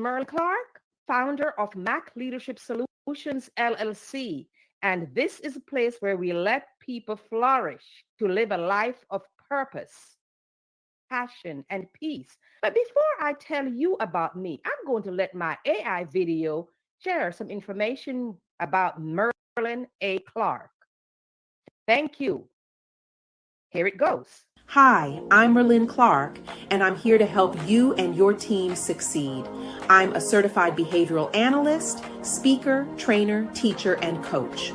Merlyn Clarke, founder of Mac Leadership Solutions LLC, and this is a place where we let people flourish to live a life of purpose, passion, and peace. But before I tell you about me, I'm going to let my AI video share some information about Merlyn A. Clarke. Thank you. Here it goes. Hi, I'm Merlyn Clarke, and I'm here to help you and your team succeed. I'm a certified behavioral analyst, speaker, trainer, teacher, and coach.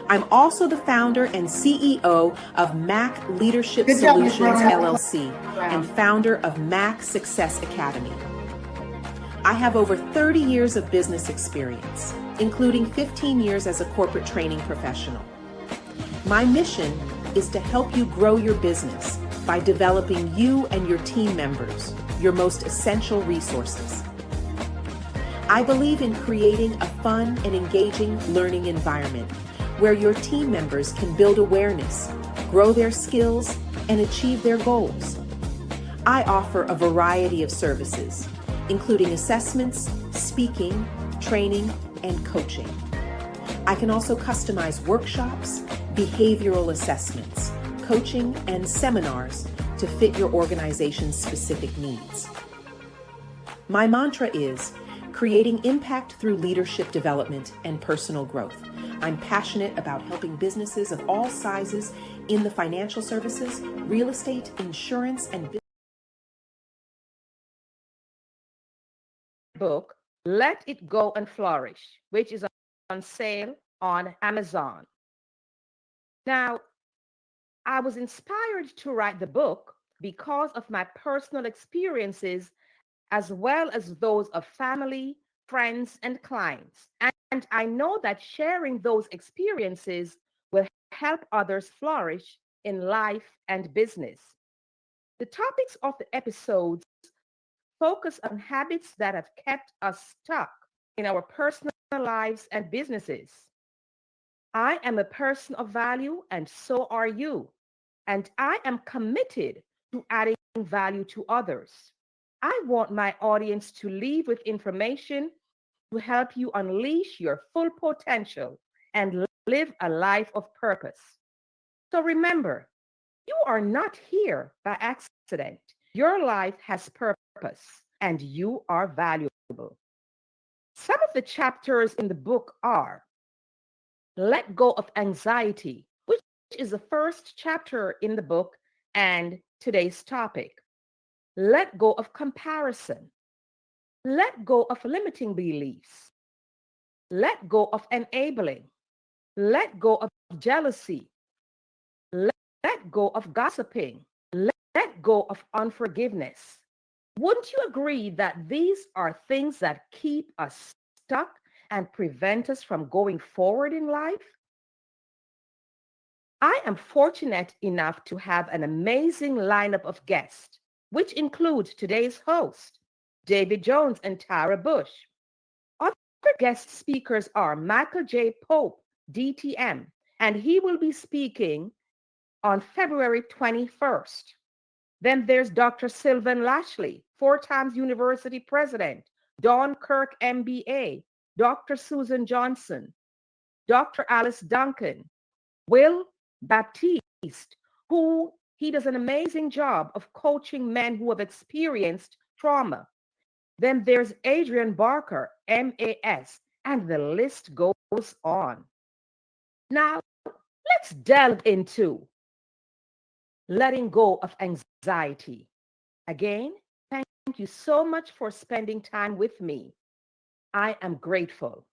I'm also the founder and CEO of Mac Leadership Solutions LLC and founder of Mac Success Academy. I have over 30 years of business experience, including 15 years as a corporate training professional. My mission is to help you grow your business by developing you and your team members, your most essential resources. I believe in creating a fun and engaging learning environment where your team members can build awareness, grow their skills, and achieve their goals. I offer a variety of services, including assessments, speaking, training, and coaching. I can also customize workshops, behavioral assessments, coaching, and seminars to fit your organization's specific needs. My mantra is creating impact through leadership development and personal growth. I'm passionate about helping businesses of all sizes in the financial services, real estate, insurance, and business. Book, Let It Go and Flourish, which is on sale on Amazon. Now, I was inspired to write the book because of my personal experiences as well as those of family, friends, and clients. And I know that sharing those experiences will help others flourish in life and business. The topics of the episodes focus on habits that have kept us stuck in our personal lives and businesses. I am a person of value, and so are you. And I am committed to adding value to others. I want my audience to leave with information to help you unleash your full potential and live a life of purpose. So remember, you are not here by accident. Your life has purpose and you are valuable. Some of the chapters in the book are Let Go of Anxiety, which is the first chapter in the book and today's topic. Let go of comparison. Let go of limiting beliefs. Let go of enabling. Let go of jealousy. Let go of gossiping. Let go of unforgiveness. Wouldn't you agree that these are things that keep us stuck and prevent us from going forward in life? I am fortunate enough to have an amazing lineup of guests, which includes today's host, David Jones and Tara Bush. Other guest speakers are Michael J. Pope, DTM, and he will be speaking on February 21st. Then there's Dr. Sylvan Lashley, 4 times university president, Dawn Kirk MBA, Dr. Susan Johnson, Dr. Alice Duncan, Will Baptiste, who he does an amazing job of coaching men who have experienced trauma. Then there's Adrian Barker, MAS, and the list goes on. Now, let's delve into letting go of anxiety. Again, thank you so much for spending time with me. I am grateful.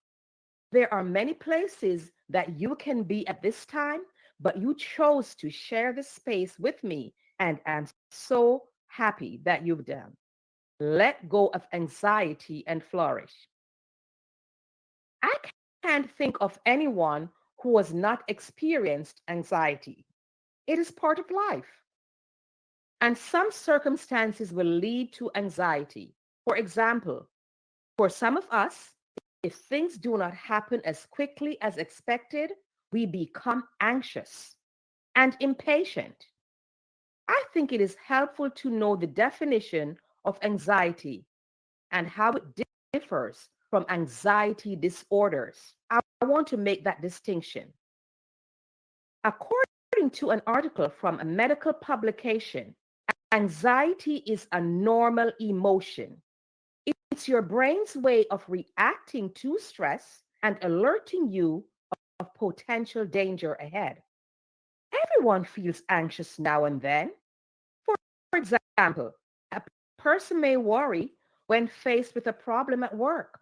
There are many places that you can be at this time, but you chose to share this space with me, and I'm so happy that you've done. Let go of anxiety and flourish. I can't think of anyone who has not experienced anxiety. It is part of life. And some circumstances will lead to anxiety. For example, for some of us, if things do not happen as quickly as expected, we become anxious and impatient. I think it is helpful to know the definition of anxiety and how it differs differs from anxiety disorders. I want to make that distinction. According to an article from a medical publication, anxiety is a normal emotion. It's your brain's way of reacting to stress and alerting you of potential danger ahead. Everyone feels anxious now and then. For example, a person may worry when faced with a problem at work.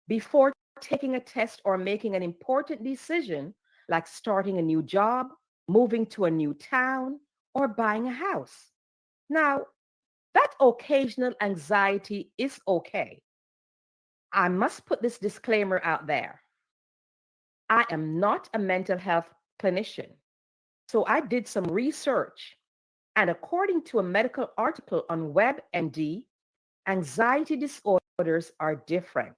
Before taking a test or making an important decision, like starting a new job, moving to a new town, or buying a house. Now, that occasional anxiety is okay. I must put this disclaimer out there. I am not a mental health clinician. So I did some research, and according to a medical article on WebMD, anxiety disorders are different.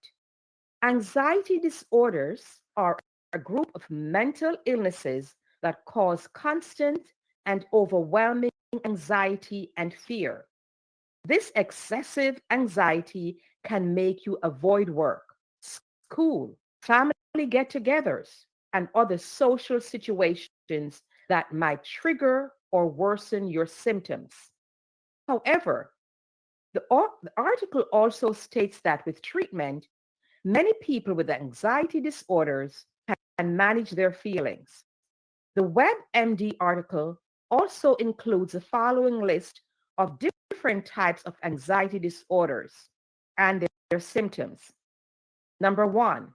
Anxiety disorders are a group of mental illnesses that cause constant and overwhelming anxiety and fear. This excessive anxiety can make you avoid work, school, family get togethers, and other social situations that might trigger or worsen your symptoms. However, the article also states that with treatment, many people with anxiety disorders can manage their feelings. The WebMD article also includes the following list of different types of anxiety disorders and their symptoms. Number one,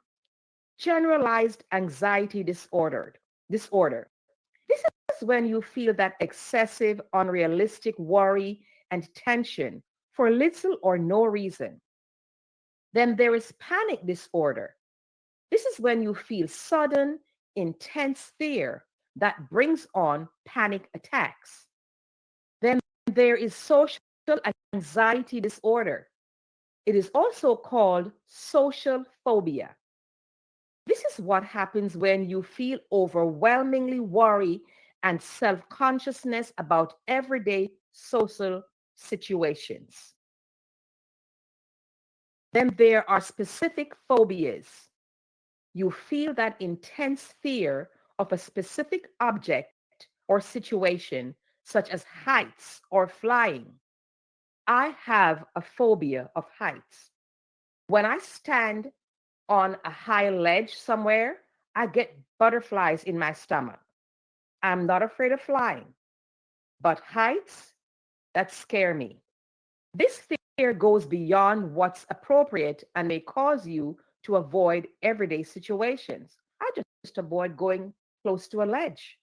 generalized anxiety disorder. This is when you feel that excessive, unrealistic worry and tension for little or no reason. Then there is panic disorder. This is when you feel sudden, intense fear that brings on panic attacks. Then there is social anxiety disorder. It is also called social phobia. This is what happens when you feel overwhelmingly worry and self-consciousness about everyday social situations. Then there are specific phobias. You feel that intense fear of a specific object or situation, such as heights or flying. I have a phobia of heights. When I stand on a high ledge somewhere, I get butterflies in my stomach. I'm not afraid of flying, but heights that scare me. This fear goes beyond what's appropriate and may cause you to avoid everyday situations. I just avoid going close to a ledge.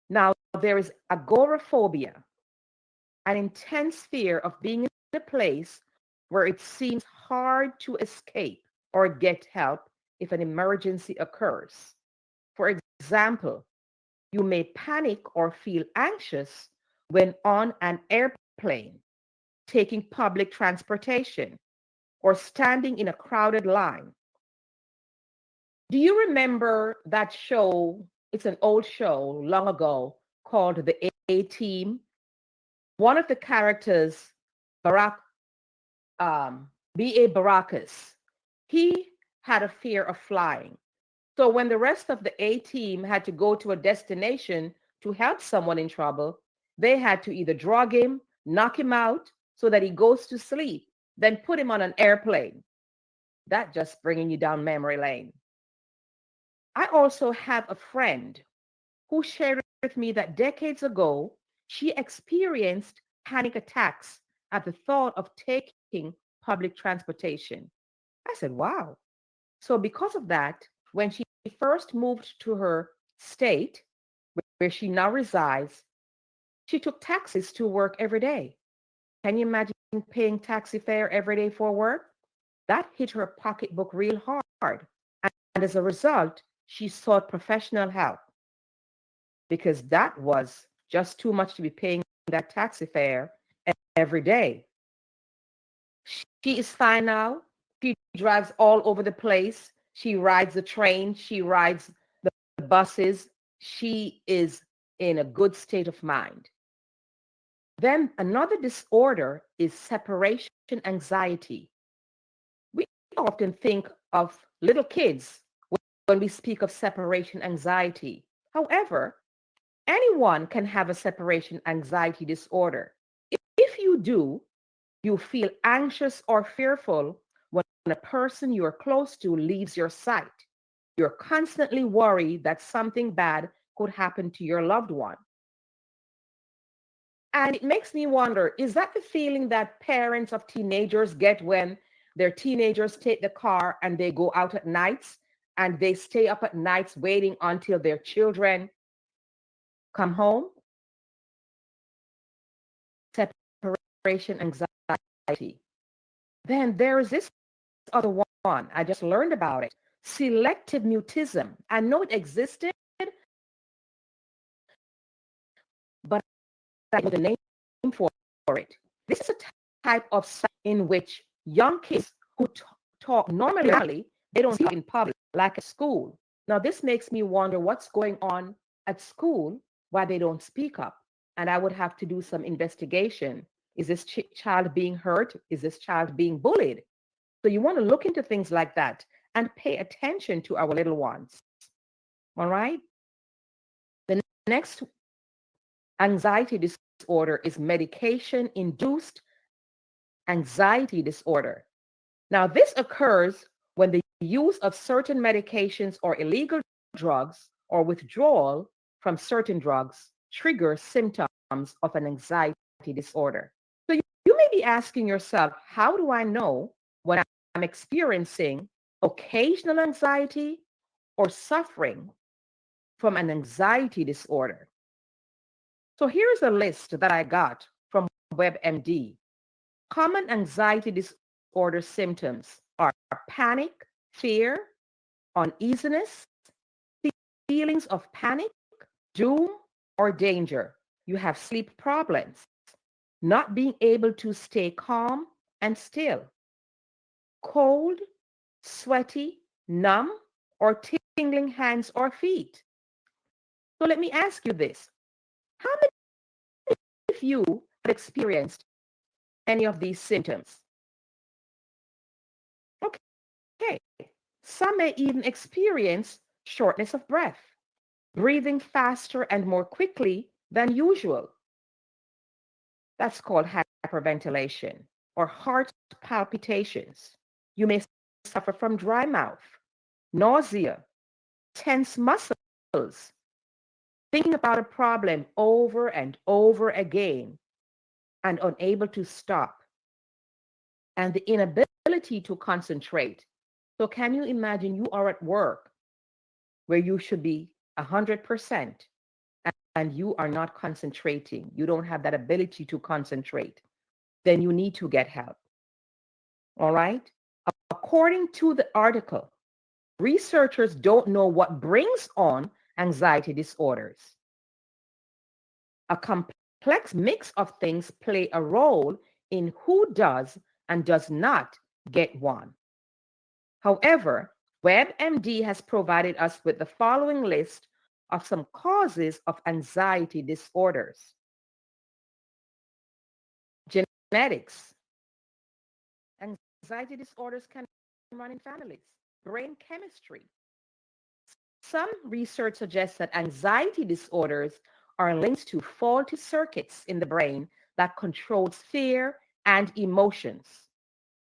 Now, there is agoraphobia, an intense fear of being in a place where it seems hard to escape or get help if an emergency occurs. For example, you may panic or feel anxious when on an airplane, taking public transportation, or standing in a crowded line. Do you remember that show? It's an old show long ago called The A Team. One of the characters, Barack, B.A. Baracus, he had a fear of flying. So when the rest of the A team had to go to a destination to help someone in trouble, they had to either drug him, knock him out so that he goes to sleep, then put him on an airplane. That just bringing you down memory lane. I also have a friend who shared with me that decades ago, she experienced panic attacks at the thought of taking public transportation. I said, wow. So because of that, when she first moved to her state, where she now resides, she took taxis to work every day. Can you imagine paying taxi fare every day for work? That hit her pocketbook real hard. And as a result, she sought professional help because that was just too much to be paying that taxi fare every day. She is fine now. She drives all over the place. She rides the train. She rides the buses. She is in a good state of mind. Then another disorder is separation anxiety. often think of little kids when we speak of separation anxiety. However, anyone can have a separation anxiety disorder. If you do, you feel anxious or fearful when a person you're close to leaves your sight. You're constantly worried that something bad could happen to your loved one. And it makes me wonder, is that the feeling that parents of teenagers get when their teenagers take the car and they go out at nights and they stay up at nights waiting until their children come home? Separation anxiety. Then there is this other one. I just learned about it. Selective mutism. I know it existed, but I know the name for it. This is a type of in which young kids who talk normally, they don't speak in public, like at school. Now, this makes me wonder what's going on at school, why they don't speak up. And I would have to do some investigation. Is this child being hurt? Is this child being bullied? So you want to look into things like that and pay attention to our little ones. All right. The next anxiety disorder is medication induced anxiety disorder. Now, this occurs when the use of certain medications or illegal drugs or withdrawal from certain drugs triggers symptoms of an anxiety disorder. So you may be asking yourself, how do I know when I'm experiencing occasional anxiety or suffering from an anxiety disorder? So here's a list that I got from WebMD. Common anxiety disorder symptoms are panic, fear, uneasiness, feelings of panic, doom, or danger. You have sleep problems, not being able to stay calm and still, cold, sweaty, numb, or tingling hands or feet. So let me ask you this. How many of you have experienced any of these symptoms? Okay. Some may even experience shortness of breath, breathing faster and more quickly than usual. That's called hyperventilation or heart palpitations. You may suffer from dry mouth, nausea, tense muscles, thinking about a problem over and over again and unable to stop, and the inability to concentrate. So, can you imagine you are at work where you should be 100% and you are not concentrating? You don't have that ability to concentrate. Then you need to get help. All right? According to the article, researchers don't know what brings on anxiety disorders. A complex mix of things play a role in who does and does not get one. However, WebMD has provided us with the following list of some causes of anxiety disorders. Genetics. Anxiety disorders can run in families. Brain chemistry. Some research suggests that anxiety disorders are linked to faulty circuits in the brain that controls fear and emotions.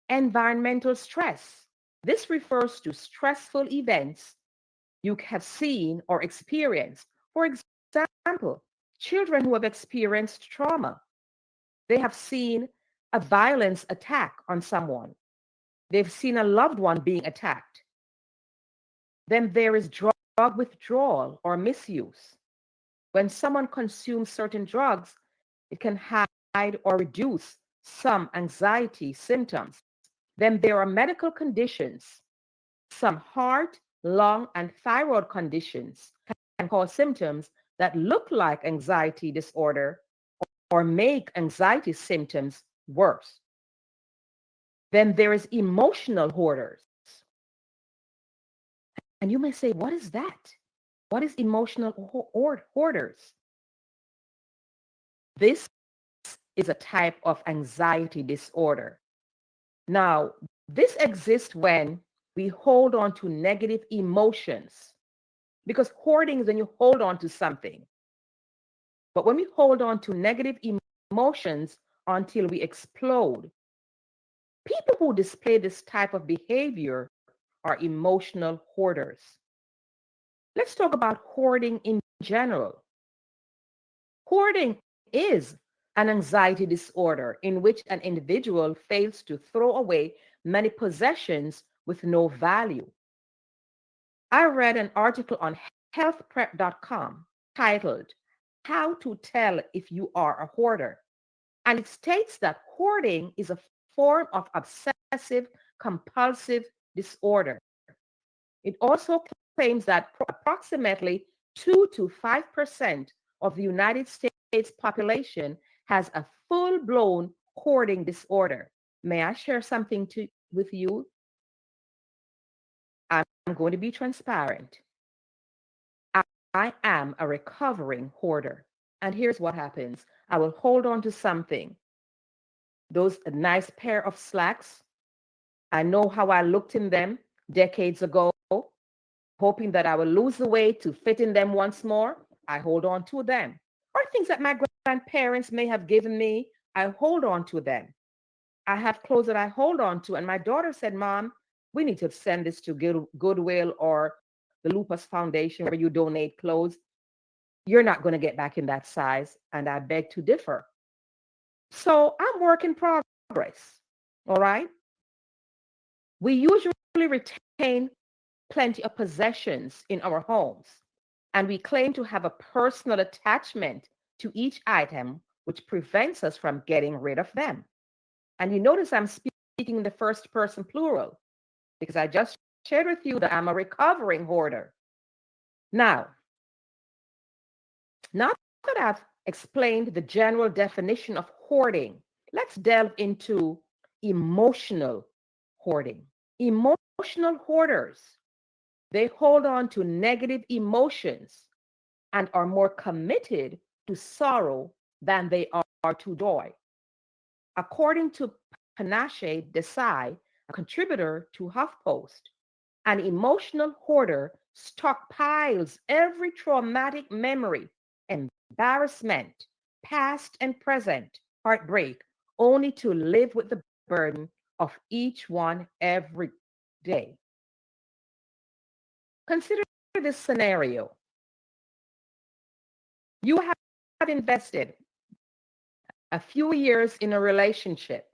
Environmental stress. This refers to stressful events you have seen or experienced. For example, children who have experienced trauma, they have seen a violence attack on someone. They've seen a loved one being attacked. Then there is drug withdrawal or misuse. When someone consumes certain drugs, it can hide or reduce some anxiety symptoms. Then there are medical conditions. Some heart, lung, and thyroid conditions can cause symptoms that look like anxiety disorder or make anxiety symptoms worse. Then there is emotional hoarders. And you may say, what is that? What is emotional hoarders? This is a type of anxiety disorder. Now, This exists when we hold on to negative emotions, because hoarding is when you hold on to something. But when we hold on to negative emotions until we explode, people who display this type of behavior are emotional hoarders. Let's talk about hoarding in general. Hoarding is an anxiety disorder in which an individual fails to throw away many possessions with no value. I read an article on healthprep.com titled How to Tell If You Are a Hoarder. And it states that hoarding is a form of obsessive compulsive disorder. It also claims that approximately 2 to 5% of the United States population has a full-blown hoarding disorder. May I share something with you? I'm going to be transparent. I am a recovering hoarder. And here's what happens. I will hold on to something, those nice pair of slacks. I know how I looked in them decades ago, hoping that I will lose the weight to fit in them once more. I hold on to them. Or things that my grandparents may have given me, I hold on to them. I have clothes that I hold on to. And my daughter said, Mom, we need to send this to Goodwill or the Lupus Foundation where you donate clothes. You're not going to get back in that size. And I beg to differ. So I'm work in progress. All right. We usually retain plenty of possessions in our homes, and we claim to have a personal attachment to each item, which prevents us from getting rid of them. And you notice I'm speaking in the first person plural because I just shared with you that I'm a recovering hoarder. Now that I've explained the general definition of hoarding, let's delve into emotional hoarding. Emotional hoarders, they hold on to negative emotions and are more committed to sorrow than they are to joy. According to Panache Desai, a contributor to HuffPost, an emotional hoarder stockpiles every traumatic memory, embarrassment, past and present, heartbreak, only to live with the burden of each one every day. Consider this scenario. You have invested a few years in a relationship.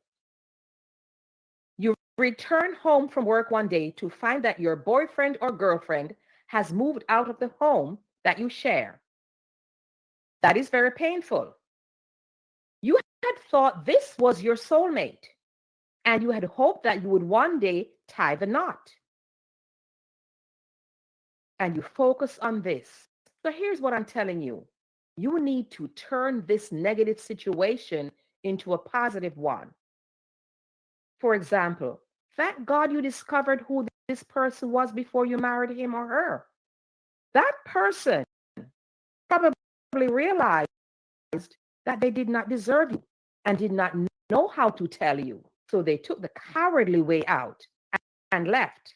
You return home from work one day to find that your boyfriend or girlfriend has moved out of the home that you share. That is very painful. You had thought this was your soulmate, and you had hoped that you would one day tie the knot. And you focus on this. So here's what I'm telling you. You need to turn this negative situation into a positive one. For example, thank God you discovered who this person was before you married him or her. That person probably realized that they did not deserve you and did not know how to tell you. So they took the cowardly way out and left.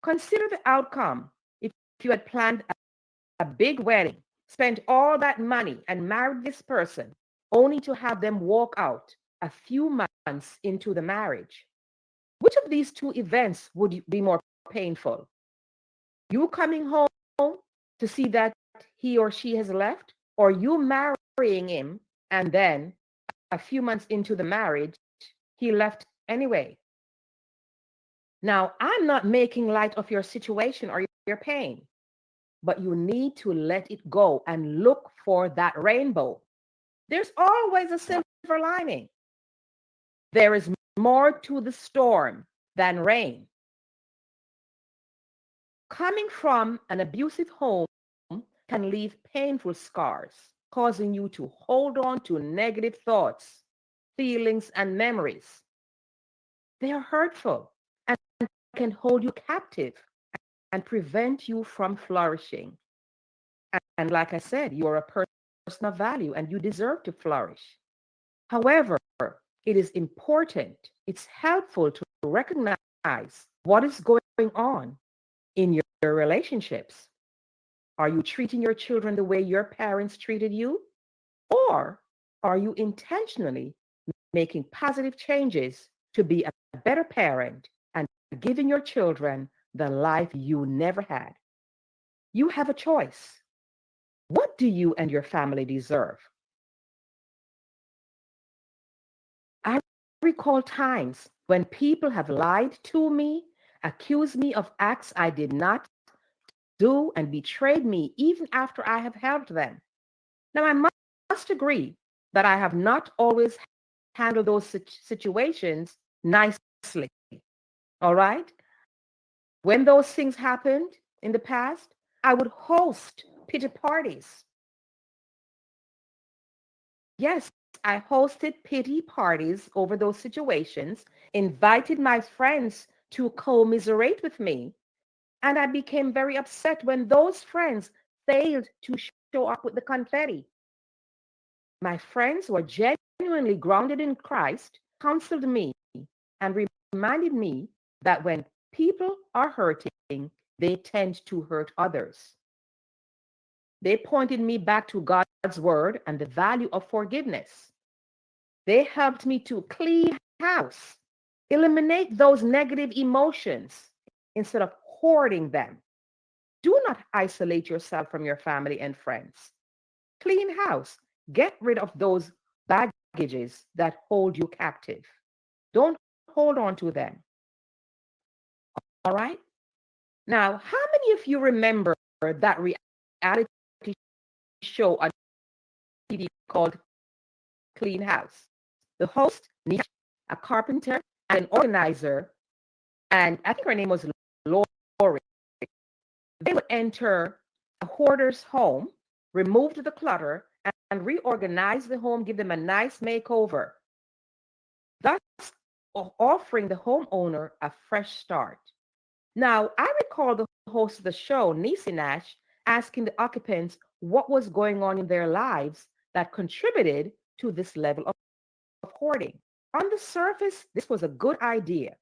Consider the outcome if you had planned a big wedding, spent all that money, and married this person, only to have them walk out a few months into the marriage. Which of these two events would be more painful? You coming home to see that he or she has left, or you marrying him and then a few months into the marriage, he left anyway? Now, I'm not making light of your situation or your pain, but you need to let it go and look for that rainbow. There's always a silver lining. There is more to the storm than rain. Coming from an abusive home can leave painful scars, causing you to hold on to negative thoughts, feelings, and memories. They are hurtful and can hold you captive and prevent you from flourishing. And like I said, you are a person of value and you deserve to flourish. However, it is important it's helpful to recognize what is going on in your relationships. Are you treating your children the way your parents treated you? Or are you intentionally making positive changes to be a better parent and giving your children the life you never had? You have a choice. What do you and your family deserve? I recall times when people have lied to me, accused me of acts I did not do, and betrayed me even after I have helped them. Now, I must agree that I have not always handled those situations nicely. All right? When those things happened in the past, I would host pity parties. Yes, I hosted pity parties over those situations, invited my friends to commiserate with me, and I became very upset when those friends failed to show up with the confetti. My friends who are genuinely grounded in Christ counseled me and reminded me that when people are hurting, they tend to hurt others. They pointed me back to God's word and the value of forgiveness. They helped me to clean house, eliminate those negative emotions instead of hoarding them. Do not isolate yourself from your family and friends. Clean house. Get rid of those baggages that hold you captive. Don't hold on to them. All right? Now, how many of you remember that reality show on TV called Clean House? The host, Nisha, a carpenter and an organizer, and I think her name was Lori. They would enter a hoarder's home, remove the clutter, and reorganize the home, give them a nice makeover, thus offering the homeowner a fresh start. Now, I recall the host of the show, Niecy Nash, asking the occupants what was going on in their lives that contributed to this level of hoarding. On the surface, this was a good idea.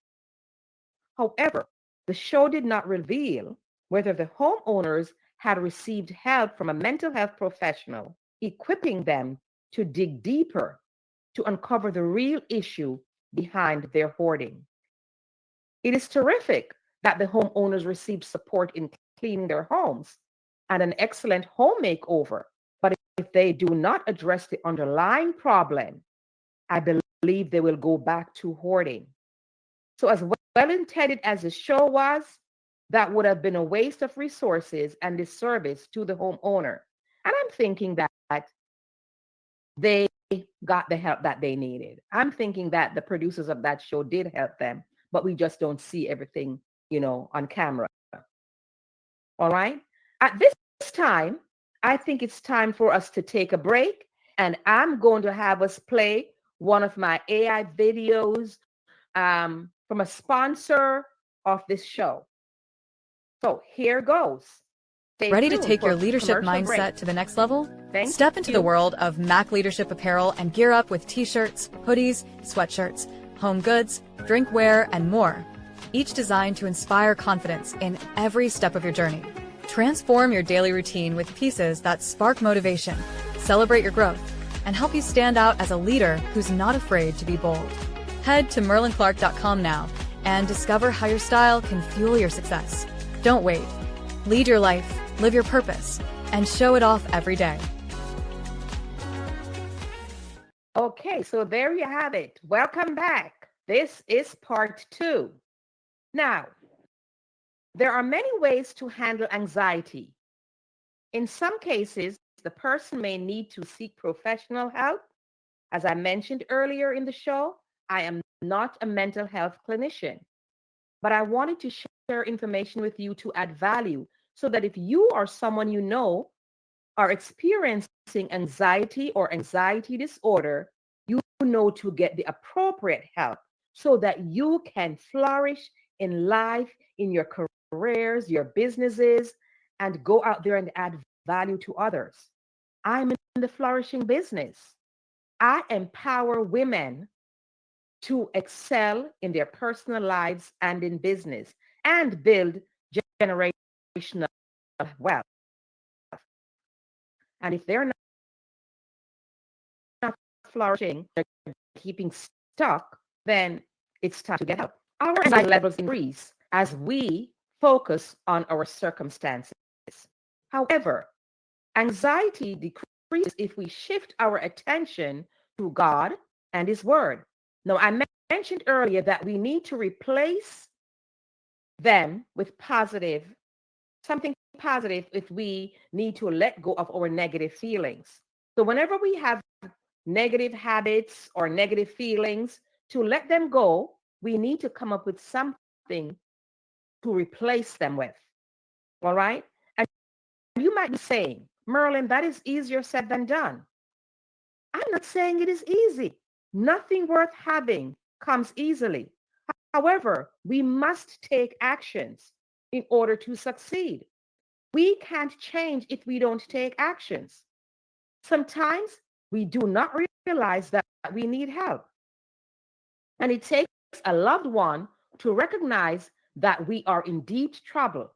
However, the show did not reveal whether the homeowners had received help from a mental health professional, equipping them to dig deeper to uncover the real issue behind their hoarding. It is terrific that the homeowners received support in cleaning their homes and an excellent home makeover. But if they do not address the underlying problem, I believe they will go back to hoarding. So, as well intended as the show was, that would have been a waste of resources and disservice to the homeowner. And I'm thinking that they got the help that they needed. I'm thinking that the producers of that show did help them, but we just don't see everything, on camera. All right. At this time, I think it's time for us to take a break, and I'm going to have us play one of my AI videos from a sponsor of this show. So here goes. Stay Ready to tuned take for your a leadership commercial break. mindset to the next level? Thank Step into the you. world of Mac Leadership Apparel and gear up with t-shirts, hoodies, sweatshirts, home goods, drinkware, and more. Each designed to inspire confidence in every step of your journey. Transform your daily routine with pieces that spark motivation, celebrate your growth, and help you stand out as a leader who's not afraid to be bold. Head to merlynclarke.com now and discover how your style can fuel your success. Don't wait. Lead your life, live your purpose, and show it off every day. Okay, so there you have it. Welcome back. This is part 2. Now, there are many ways to handle anxiety. In some cases, the person may need to seek professional help. As I mentioned earlier in the show, I am not a mental health clinician, but I wanted to share information with you to add value so that if you or someone you know are experiencing anxiety or anxiety disorder, you know to get the appropriate help so that you can flourish in life, in your careers, your businesses, and go out there and add value to others. I'm in the flourishing business. I empower women to excel in their personal lives and in business and build generational wealth. And if they're not flourishing, they're keeping stuck, then it's time to get help. Our anxiety levels increase as we focus on our circumstances. However, anxiety decreases if we shift our attention to God and His Word. Now, I mentioned earlier that we need to replace them with something positive if we need to let go of our negative feelings. So, whenever we have negative habits or negative feelings, to let them go, we need to come up with something to replace them with. All right. And you might be saying, Merlyn, that is easier said than done. I'm not saying it is easy. Nothing worth having comes easily. However, we must take actions in order to succeed. We can't change if we don't take actions. Sometimes we do not realize that we need help. And it takes a loved one to recognize that we are in deep trouble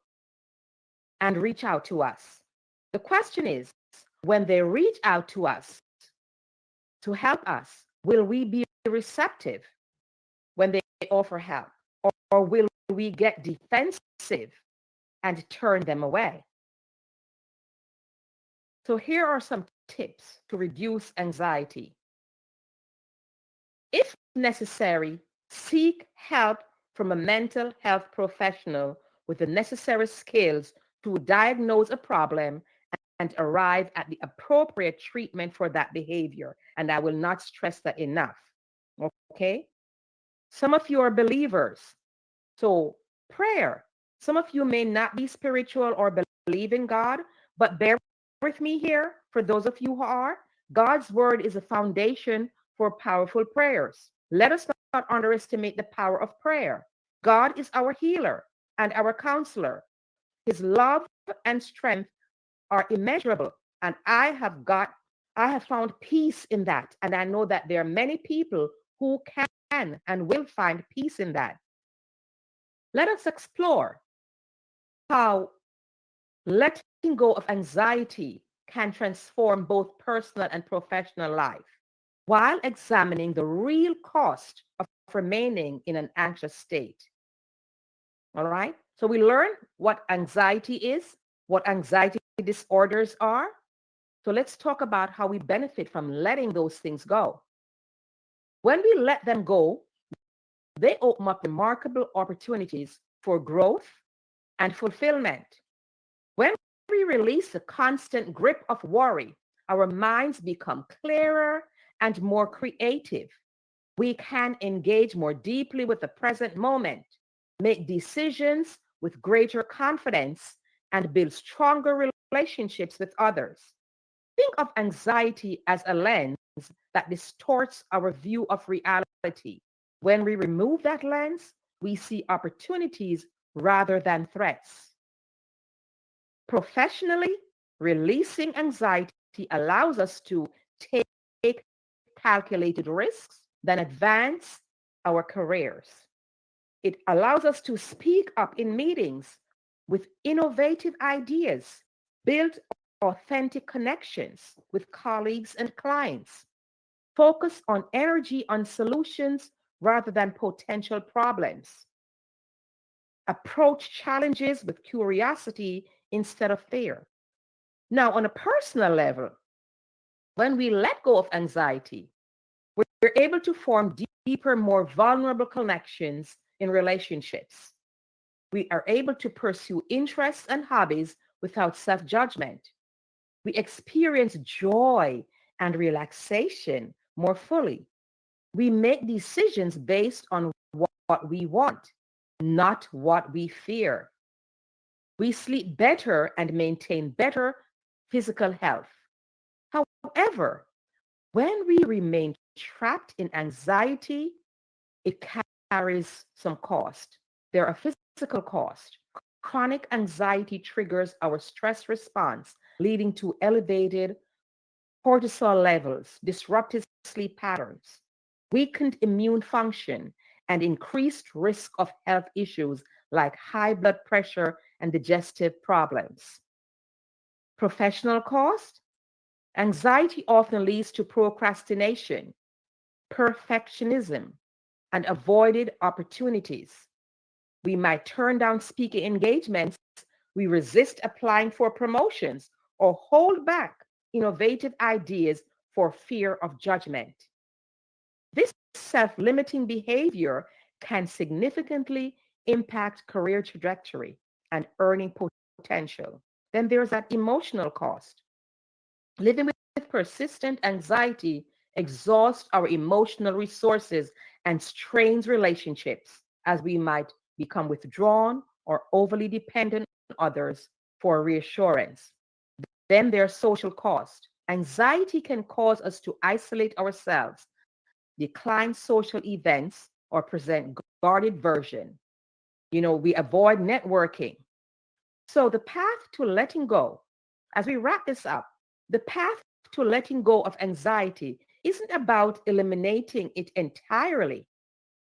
and reach out to us. The question is, when they reach out to us to help us, will we be receptive when they offer help? Or will we get defensive and turn them away? So here are some tips to reduce anxiety. If necessary, seek help from a mental health professional with the necessary skills to diagnose a problem and arrive at the appropriate treatment for that behavior. And I will not stress that enough. Okay? Some of you are believers. So, prayer. Some of you may not be spiritual or believe in God, but bear with me here. For those of you who are, God's word is a foundation for powerful prayers. Let us not underestimate the power of prayer. God is our healer and our counselor. His love and strength are immeasurable. And I have found peace in that. And I know that there are many people who can and will find peace in that. Let us explore how letting go of anxiety can transform both personal and professional life while examining the real cost of remaining in an anxious state. All right. So we learn what anxiety is, what anxiety disorders are. So let's talk about how we benefit from letting those things go. When we let them go, they open up remarkable opportunities for growth and fulfillment. When we release the constant grip of worry, our minds become clearer and more creative. We can engage more deeply with the present moment, make decisions with greater confidence, and build stronger relationships with others. Think of anxiety as a lens that distorts our view of reality. When we remove that lens, we see opportunities rather than threats. Professionally, releasing anxiety allows us to take calculated risks, then advance our careers. It allows us to speak up in meetings with innovative ideas, build authentic connections with colleagues and clients, focus on energy on solutions rather than potential problems, approach challenges with curiosity instead of fear. Now, on a personal level, when we let go of anxiety, we're able to form deeper, more vulnerable connections in relationships. We are able to pursue interests and hobbies without self judgment. We experience joy and relaxation more fully. We make decisions based on what we want, not what we fear. We sleep better and maintain better physical health. However, when we remain trapped in anxiety, it carries some cost. There are physical costs. Chronic anxiety triggers our stress response, leading to elevated cortisol levels, disrupted sleep patterns. weakened immune function, and increased risk of health issues like high blood pressure and digestive problems. Professional cost. Anxiety often leads to procrastination, perfectionism, and avoided opportunities. We might turn down speaking engagements, we resist applying for promotions, or hold back innovative ideas for fear of judgment. This self limiting behavior can significantly impact career trajectory and earning potential. Then there's that emotional cost. Living with persistent anxiety exhausts our emotional resources and strains relationships as we might become withdrawn or overly dependent on others for reassurance. Then there's social cost. Anxiety can cause us to isolate ourselves, decline social events, or present guarded version. We avoid networking. So the path to letting go, as we wrap this up, the path to letting go of anxiety isn't about eliminating it entirely.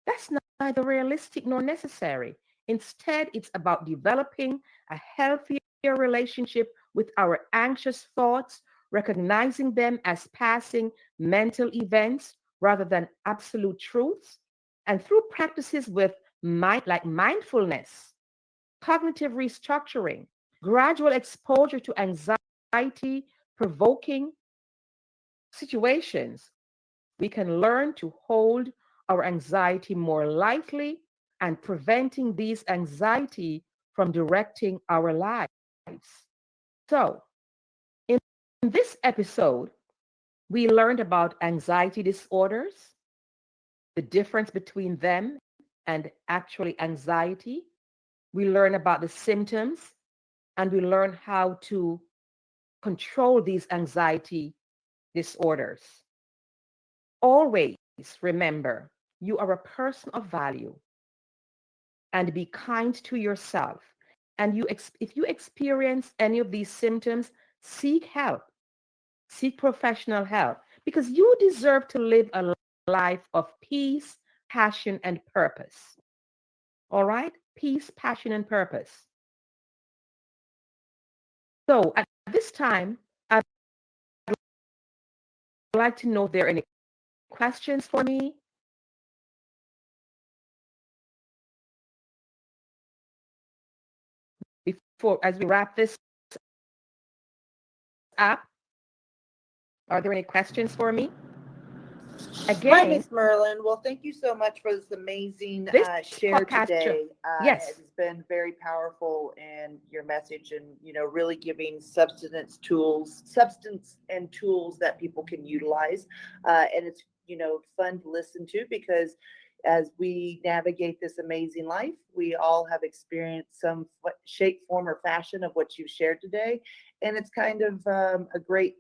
That's neither realistic nor necessary. Instead, it's about developing a healthier relationship with our anxious thoughts, recognizing them as passing mental events rather than absolute truths. And through practices with like mindfulness, cognitive restructuring, gradual exposure to anxiety provoking situations, we can learn to hold our anxiety more lightly and preventing these anxiety from directing our lives. So, in this episode, we learned about anxiety disorders, the difference between them and actually anxiety. We learn about the symptoms and we learn how to control these anxiety disorders. Always remember you are a person of value and be kind to yourself. And if you experience any of these symptoms, seek help, seek professional help because you deserve to live a life of peace, passion, and purpose. All right? Peace, passion, and purpose. So at this time, I'd like to know if there are any questions for me. Before, as we wrap this up, are there any questions for me? Hi, Again, Miss Merlyn. Well, thank you so much for this amazing this share podcast, today. It yes, has been very powerful in your message, and really giving substance and tools that people can utilize. And it's fun to listen to because as we navigate this amazing life, we all have experienced some shape, form, or fashion of what you've shared today, and it's kind of a great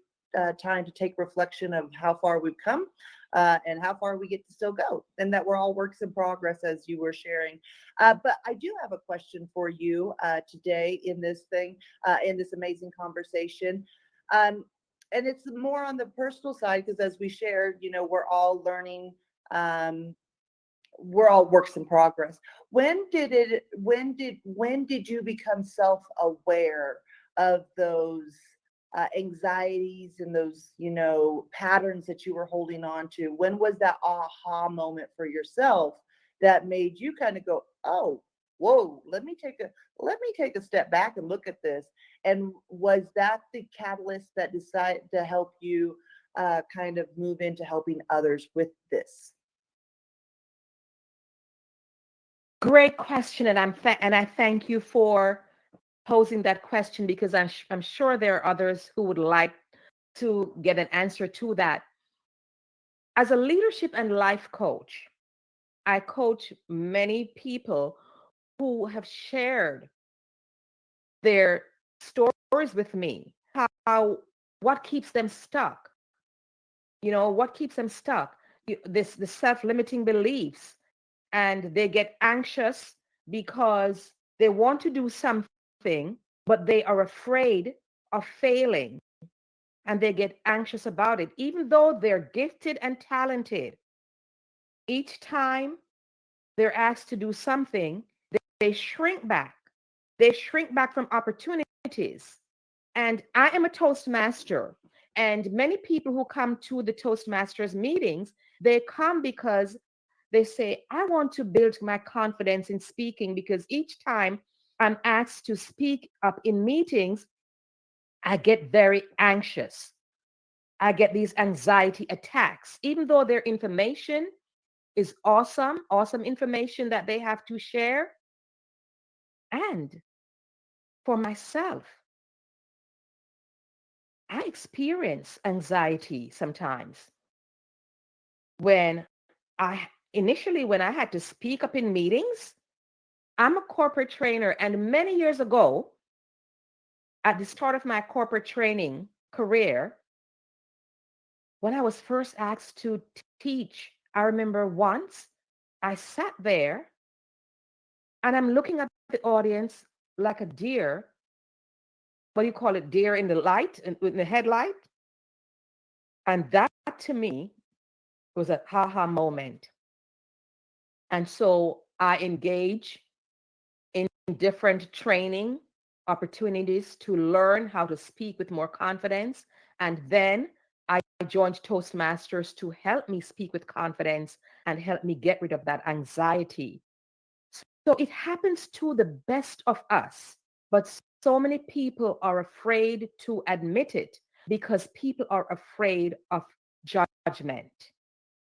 time to take reflection of how far we've come and how far we get to still go, and that we're all works in progress as you were sharing. But I do have a question for you today in this amazing conversation. And it's more on the personal side because as we shared, we're all learning. We're all works in progress. When did you become self-aware of those anxieties and those patterns that you were holding on to? When was that aha moment for yourself that made you kind of go, oh, whoa, let me take a step back and look at this? And was that the catalyst that decided to help you kind of move into helping others with this? great question, and I thank you for posing that question because I'm sure there are others who would like to get an answer to that. As a leadership and life coach, I coach many people who have shared their stories with me, how what keeps them stuck, what keeps them stuck, the self-limiting beliefs, and they get anxious because they want to do something, but they are afraid of failing, and they get anxious about it, even though they're gifted and talented. Each time they're asked to do something, they shrink back. They shrink back from opportunities. And I am a Toastmaster. And many people who come to the Toastmasters meetings, they come because they say, I want to build my confidence in speaking because each time I'm asked to speak up in meetings, I get very anxious. I get these anxiety attacks, even though their information is awesome, awesome information that they have to share. And for myself, I experience anxiety sometimes when initially when I had to speak up in meetings. I'm a corporate trainer, and many years ago, at the start of my corporate training career, when I was first asked to teach, I remember once I sat there and I'm looking at the audience like a deer. What do you call it? Deer in the light, in the headlight. And that to me was a haha moment. And so I engage in different training opportunities to learn how to speak with more confidence. And then I joined Toastmasters to help me speak with confidence and help me get rid of that anxiety. So it happens to the best of us, but so many people are afraid to admit it because people are afraid of judgment.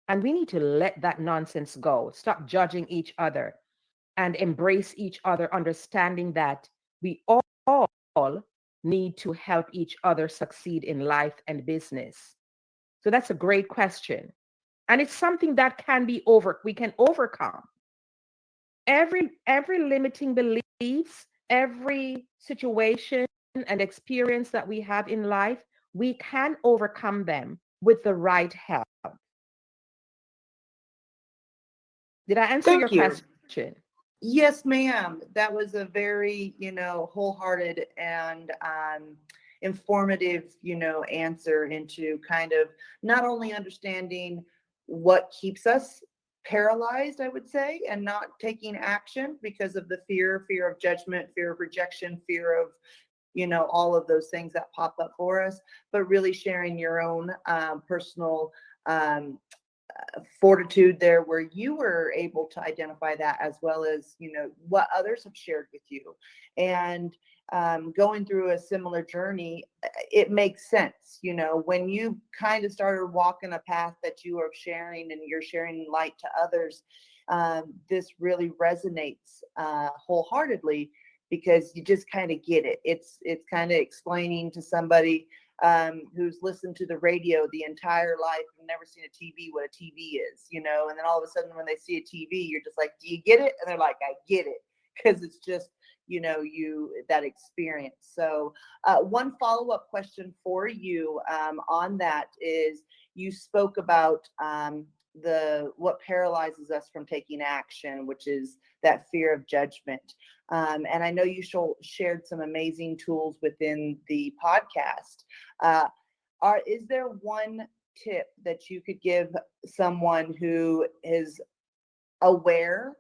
And we need to let that nonsense go. Stop judging each other and embrace each other, understanding that we all need to help each other succeed in life and business. So that's a great question. And it's something that we can overcome. Every limiting beliefs, every situation and experience that we have in life, we can overcome them with the right help. Did I answer your Thank you. question? Yes, ma'am. That was a very, wholehearted and informative, answer into kind of not only understanding what keeps us paralyzed, I would say, and not taking action because of the fear of judgment, fear of rejection, fear of, all of those things that pop up for us, but really sharing your own personal um, fortitude there where you were able to identify that as well as what others have shared with you and going through a similar journey. It makes sense when you kind of started walking a path that you are sharing and you're sharing light to others. This really resonates wholeheartedly because you just kind of get it. It's kind of explaining to somebody who's listened to the radio the entire life and never seen a TV, what a TV is, and then all of a sudden when they see a TV, you're just like, do you get it? And they're like, I get it. Because it's just, that experience. So one follow-up question for you on that is you spoke about what paralyzes us from taking action, which is that fear of judgment. And I know you shared some amazing tools within the podcast. Is there one tip that you could give someone who is aware,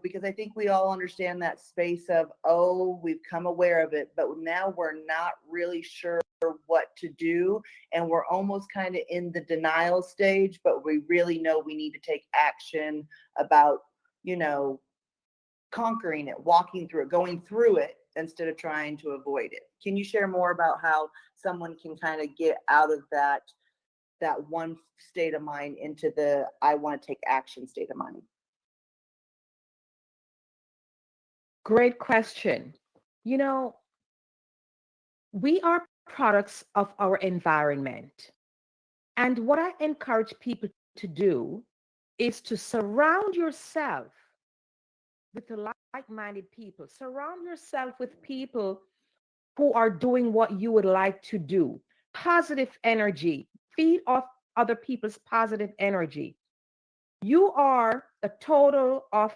because I think we all understand that space of, oh, we've come aware of it, but now we're not really sure what to do. And we're almost kind of in the denial stage, but we really know we need to take action about, conquering it, walking through it, going through it instead of trying to avoid it. Can you share more about how someone can kind of get out of that one state of mind into the I want to take action state of mind? Great question. You know, we are products of our environment. And what I encourage people to do is to surround yourself with the like-minded people. Surround yourself with people who are doing what you would like to do. Positive energy. Feed off other people's positive energy. You are a total of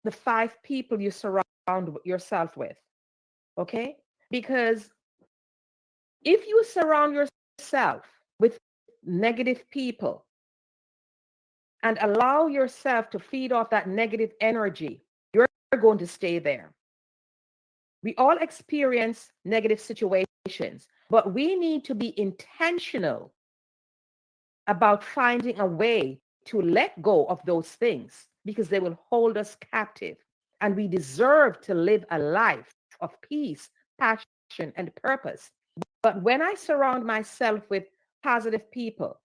the 5 people you surround yourself with. Okay? Because if you surround yourself with negative people, and allow yourself to feed off that negative energy, you're going to stay there. We all experience negative situations, but we need to be intentional about finding a way to let go of those things because they will hold us captive. And we deserve to live a life of peace, passion, and purpose. But when I surround myself with positive people,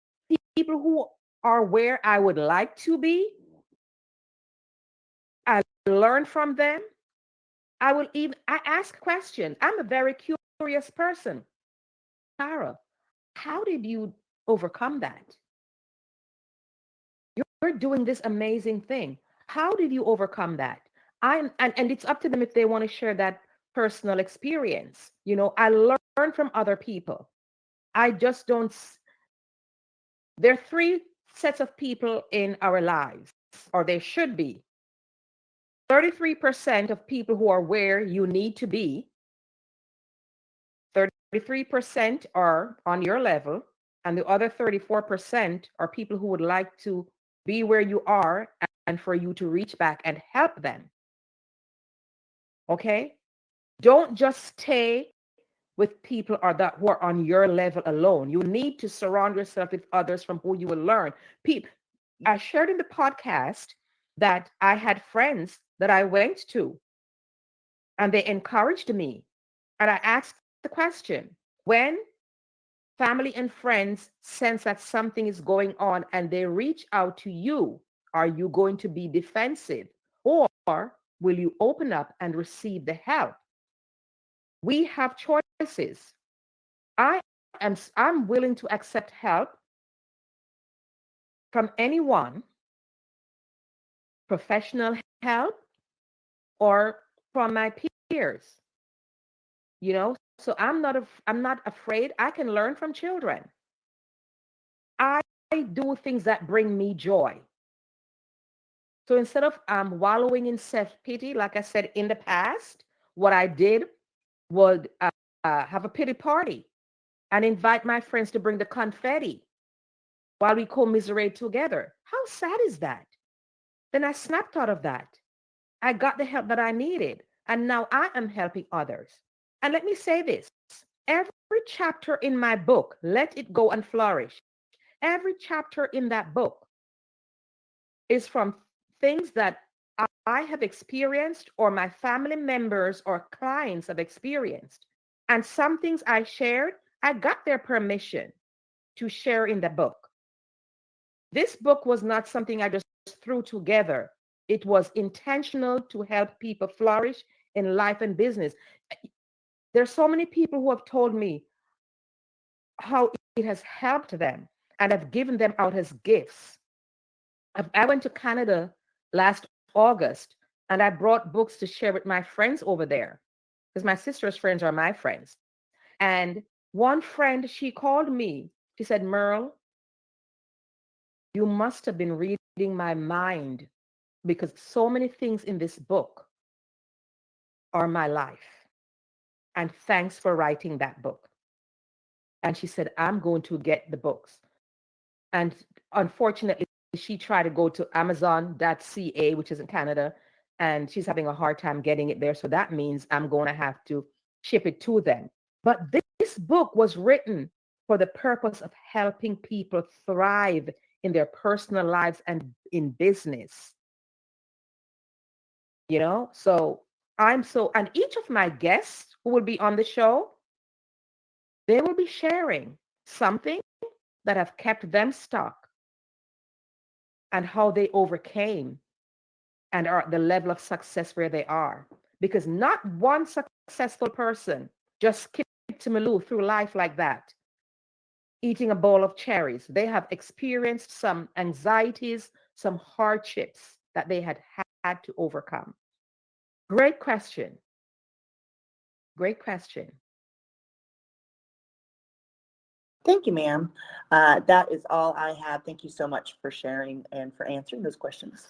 people who are where I would like to be, I learn from them. I ask questions. I'm a very curious person. Tara, how did you overcome that? You're doing this amazing thing. How did you overcome that? And it's up to them if they want to share that personal experience. I learn from other people. I just don't. There are three sets of people in our lives, or there should be. 33% of people who are where you need to be, 33% are on your level, and the other 34% are people who would like to be where you are and for you to reach back and help them. Okay? Don't just stay with people who are on your level alone. You need to surround yourself with others from who you will learn. I shared in the podcast that I had friends that I went to and they encouraged me. And I asked the question, when family and friends sense that something is going on and they reach out to you, are you going to be defensive or will you open up and receive the help? We have choices. I'm willing to accept help from anyone, professional help or from my peers. So I'm not afraid. I can learn from children. I do things that bring me joy. So instead of wallowing in self-pity, like I said in the past, what I did was have a pity party and invite my friends to bring the confetti while we commiserate together. How sad is that? Then I snapped out of that. I got the help that I needed, and now I am helping others. And let me say this, every chapter in my book, Let It Go and Flourish, every chapter in that book is from things that I have experienced or my family members or clients have experienced. And some things I shared, I got their permission to share in the book. This book was not something I just threw together. It was intentional to help people flourish in life and business. There's so many people who have told me how it has helped them and have given them out as gifts. I went to Canada last August and I brought books to share with my friends over there because my sister's friends are my friends. And one friend, she called me. She said, Merle, you must have been reading my mind because so many things in this book are my life. And thanks for writing that book. And she said, I'm going to get the books. And unfortunately, she tried to go to Amazon.ca, which is in Canada, and she's having a hard time getting it there. So that means I'm going to have to ship it to them. But this book was written for the purpose of helping people thrive in their personal lives and in business. And each of my guests who will be on the show, they will be sharing something that have kept them stuck and how they overcame and are at the level of success where they are. Because not one successful person just skipped to Malou through life like that, eating a bowl of cherries. They have experienced some anxieties, some hardships that they had to overcome. Great question. Great question. Thank you, ma'am. That is all I have. Thank you so much for sharing and for answering those questions.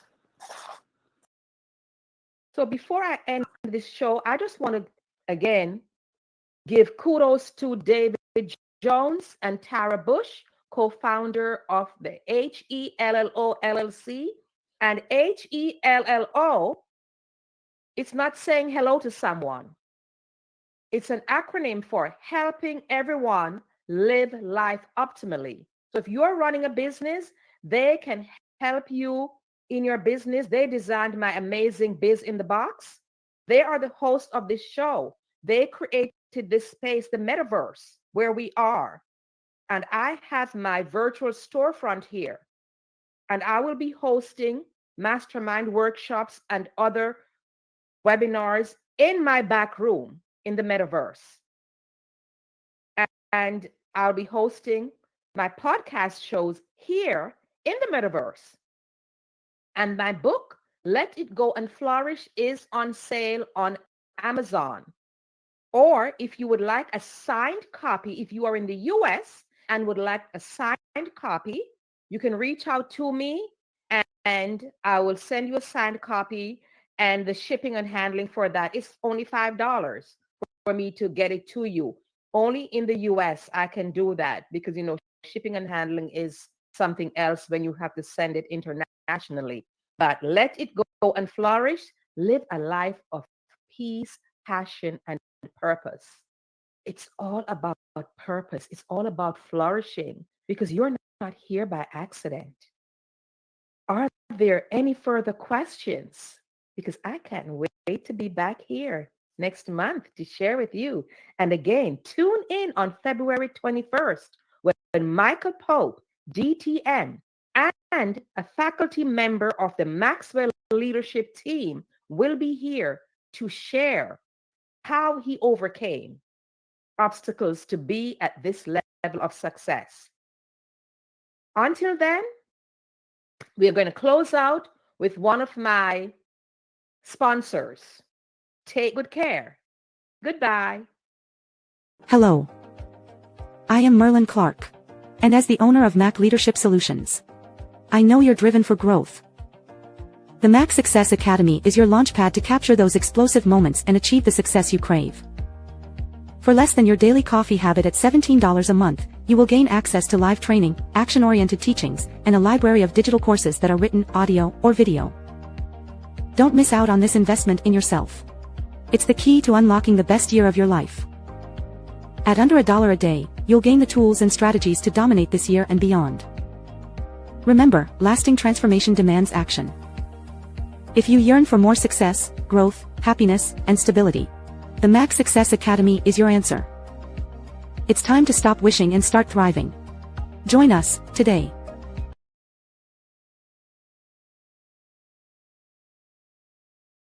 So before I end this show, I just want to, again, give kudos to David Jones and Tara Bush, co-founder of the HELLO LLC. And HELLO, it's not saying hello to someone. It's an acronym for helping everyone live life optimally. So if you're running a business, they can help you in your business. They designed my amazing Biz in the Box. They are the host of this show. They created this space, the metaverse, where we are. And I have my virtual storefront here. And I will be hosting mastermind workshops and other webinars in my back room in the metaverse. And I'll be hosting my podcast shows here in the metaverse. And my book, Let It Go and Flourish, is on sale on Amazon. Or if you would like a signed copy, if you are in the US and would like a signed copy, you can reach out to me and I will send you a signed copy, and the shipping and handling for that is only $5 for me to get it to you. Only in the US I can do that, because, you know, shipping and handling is something else when you have to send it internationally. But Let It Go and Flourish, live a life of peace, passion, and purpose. It's all about purpose. It's all about flourishing, because you're not here by accident. Are there any further questions? Because I can't wait to be back here next month to share with you. And again, tune in on February 21st when Michael Pope, DTN, and a faculty member of the Maxwell leadership team will be here to share how he overcame obstacles to be at this level of success. Until then, we are going to close out with one of my sponsors. Take good care. Goodbye. Hello. I am Merlyn Clarke. And as the owner of Mac Leadership Solutions, I know you're driven for growth. The Mac Success Academy is your launchpad to capture those explosive moments and achieve the success you crave. For less than your daily coffee habit at $17 a month, you will gain access to live training, action-oriented teachings, and a library of digital courses that are written, audio, or video. Don't miss out on this investment in yourself. It's the key to unlocking the best year of your life. At under $1 a day, you'll gain the tools and strategies to dominate this year and beyond. Remember, lasting transformation demands action. If you yearn for more success, growth, happiness, and stability, the Mac Success Academy is your answer. It's time to stop wishing and start thriving. Join us today.